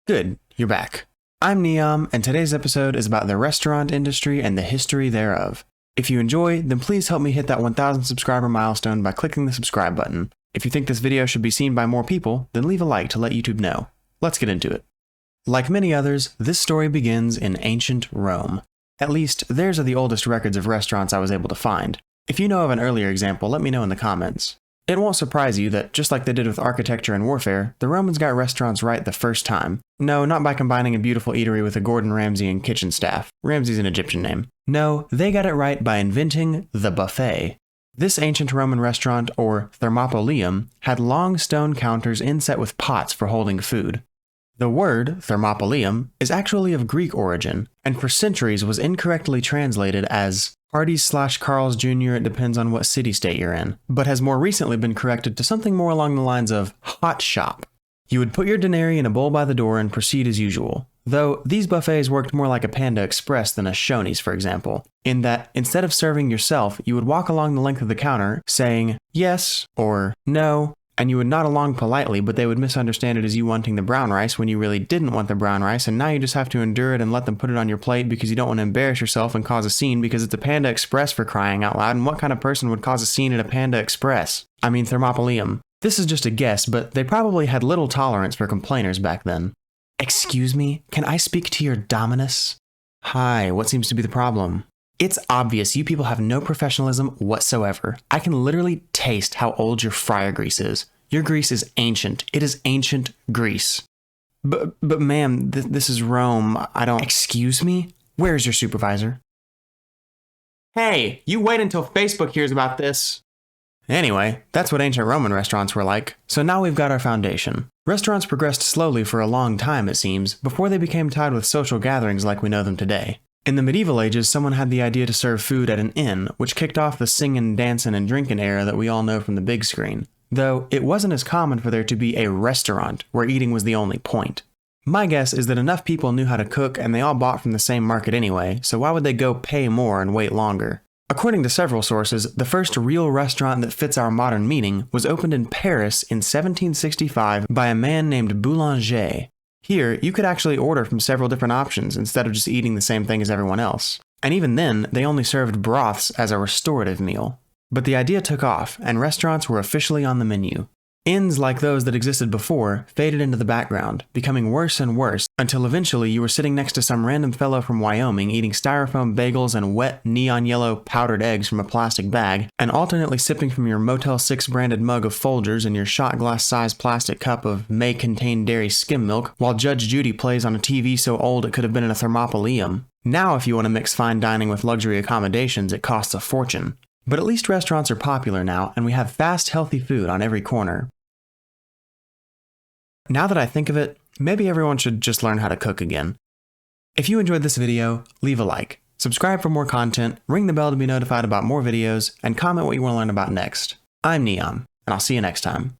Good, you're back. I'm Neom, and today's episode is about the restaurant industry and the history thereof. If you enjoy, then please help me hit that 1,000 subscriber milestone by clicking the subscribe button. If you think this video should be seen by more people, then leave a like to let YouTube know. Let's get into it. Like many others, this story begins in ancient Rome. At least, theirs are the oldest records of restaurants I was able to find. If you know of an earlier example, let me know in the comments. It won't surprise you that, just like they did with architecture and warfare, the Romans got restaurants right the first time. No, not by combining a beautiful eatery with a Gordon Ramsay and kitchen staff. Ramsay's an Egyptian name. No, they got it right by inventing the buffet. This ancient Roman restaurant, or Thermopolium, had long stone counters inset with pots for holding food. The word, Thermopolium, is actually of Greek origin, and for centuries was incorrectly translated as Hardee's/Carl's Jr., it depends on what city-state you're in, but has more recently been corrected to something more along the lines of hot shop. You would put your denarii in a bowl by the door and proceed as usual, though these buffets worked more like a Panda Express than a Shoney's, for example, in that instead of serving yourself, you would walk along the length of the counter saying yes or no, and you would nod along politely, but they would misunderstand it as you wanting the brown rice when you really didn't want the brown rice, and now you just have to endure it and let them put it on your plate because you don't want to embarrass yourself and cause a scene because it's a Panda Express, for crying out loud, and what kind of person would cause a scene at a Panda Express? I mean Thermopolium. This is just a guess, but they probably had little tolerance for complainers back then. Excuse me, can I speak to your Dominus? Hi, what seems to be the problem? It's obvious you people have no professionalism whatsoever. I can literally taste how old your fryer grease is. Your grease is ancient. It is ancient grease. But ma'am, this is Rome. I don't... Excuse me? Where's your supervisor? Hey, you wait until Facebook hears about this. Anyway, that's what ancient Roman restaurants were like. So now we've got our foundation. Restaurants progressed slowly for a long time, it seems, before they became tied with social gatherings like we know them today. In the medieval ages, someone had the idea to serve food at an inn, which kicked off the singin', dancin', and drinkin' era that we all know from the big screen. Though it wasn't as common for there to be a restaurant where eating was the only point. My guess is that enough people knew how to cook and they all bought from the same market anyway, so why would they go pay more and wait longer? According to several sources, the first real restaurant that fits our modern meaning was opened in Paris in 1765 by a man named Boulanger. Here, you could actually order from several different options instead of just eating the same thing as everyone else. And even then, they only served broths as a restorative meal. But the idea took off, and restaurants were officially on the menu. Inns like those that existed before faded into the background, becoming worse and worse, until eventually you were sitting next to some random fellow from Wyoming eating styrofoam bagels and wet neon yellow powdered eggs from a plastic bag, and alternately sipping from your Motel 6 branded mug of Folgers and your shot glass sized plastic cup of may contain dairy skim milk, while Judge Judy plays on a TV so old it could have been in a Thermopolium. Now if you want to mix fine dining with luxury accommodations, it costs a fortune. But at least restaurants are popular now, and we have fast, healthy food on every corner. Now that I think of it, maybe everyone should just learn how to cook again. If you enjoyed this video, leave a like, subscribe for more content, ring the bell to be notified about more videos, and comment what you want to learn about next. I'm Neom, and I'll see you next time.